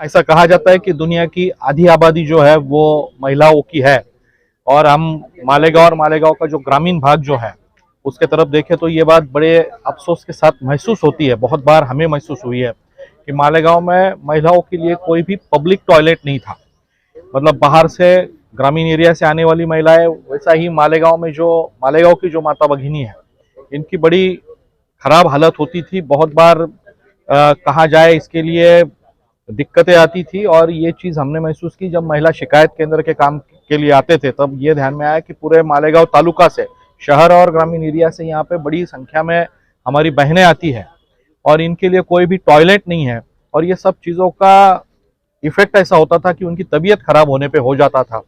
ऐसा कहा जाता है कि दुनिया की आधी आबादी जो है वो महिलाओं की है। और हम मालेगांव और मालेगांव का जो ग्रामीण भाग जो है उसके तरफ देखें तो ये बात बड़े अफसोस के साथ महसूस होती है। बहुत बार हमें महसूस हुई है कि मालेगांव में महिलाओं के लिए कोई भी पब्लिक टॉयलेट नहीं था। मतलब बाहर से, ग्रामीण एरिया से आने वाली महिलाएं, वैसा ही मालेगांव में जो मालेगांव की जो माता भगिनी है, इनकी बड़ी खराब हालत होती थी। बहुत बार कहा जाए इसके लिए दिक्कतें आती थी। और ये चीज़ हमने महसूस की जब महिला शिकायत केंद्र के काम के लिए आते थे, तब ये ध्यान में आया कि पूरे मालेगांव तालुका से, शहर और ग्रामीण एरिया से यहाँ पे बड़ी संख्या में हमारी बहनें आती है और इनके लिए कोई भी टॉयलेट नहीं है। और ये सब चीज़ों का इफेक्ट ऐसा होता था कि उनकी तबीयत खराब होने पे हो जाता था।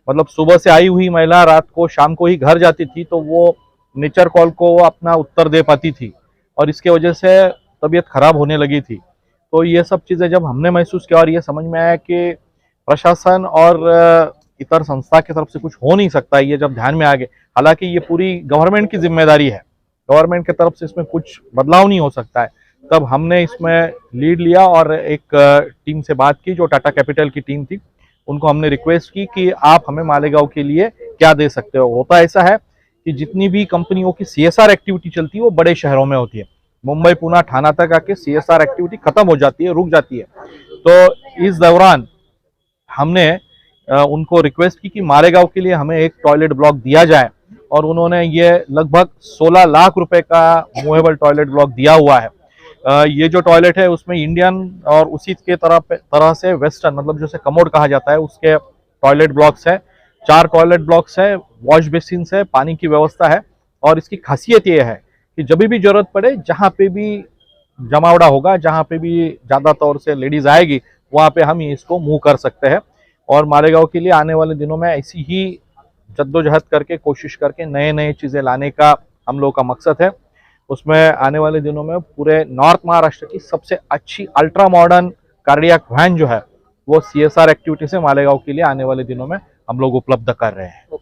मतलब सुबह से आई हुई महिला रात को, शाम को ही घर जाती थी, तो वो नेचर कॉल को अपना उत्तर दे पाती थी और इसके वजह से तबीयत खराब होने लगी थी। तो ये सब चीज़ें जब हमने महसूस किया और ये समझ में आया कि प्रशासन और इतर संस्था की तरफ से कुछ हो नहीं सकता, ये जब ध्यान में आ गए, हालांकि ये पूरी गवर्नमेंट की जिम्मेदारी है, गवर्नमेंट की तरफ से इसमें कुछ बदलाव नहीं हो सकता है, तब हमने इसमें लीड लिया और एक टीम से बात की जो टाटा कैपिटल की टीम थी। उनको हमने रिक्वेस्ट की कि आप हमें मालेगांव के लिए क्या दे सकते हो। होता ऐसा है कि जितनी भी कंपनियों की CSR एक्टिविटी चलती है वो बड़े शहरों में होती है। मुंबई, पुणे, ठाणा तक आके CSR एक्टिविटी खत्म हो जाती है, रुक जाती है। तो इस दौरान हमने उनको रिक्वेस्ट की कि मालेगांव के लिए हमें एक टॉयलेट ब्लॉक दिया जाए और उन्होंने ये लगभग 16 लाख रुपए का मूवेबल टॉयलेट ब्लॉक दिया हुआ है। ये जो टॉयलेट है उसमें इंडियन और उसी के तरह से वेस्टर्न, मतलब जैसे कमोड कहा जाता है, उसके टॉयलेट ब्लॉक्स है। 4 टॉयलेट ब्लॉक्स है, वॉश बेसिन है, पानी की व्यवस्था है। और इसकी खासियत ये है कि जब भी जरूरत पड़े, जहाँ पे भी जमावड़ा होगा, जहाँ पे भी ज्यादा तौर से लेडीज आएगी, वहाँ पे हम इसको मूव कर सकते हैं। और मालेगांव के लिए आने वाले दिनों में ऐसी ही जद्दोजहद करके, कोशिश करके नए नए चीज़ें लाने का हम लोग का मकसद है। उसमें आने वाले दिनों में पूरे नॉर्थ महाराष्ट्र की सबसे अच्छी अल्ट्रा मॉडर्न कार्डियक वैन जो है वो CSR एक्टिविटी से मालेगांव के लिए आने वाले दिनों में हम लोग उपलब्ध कर रहे हैं।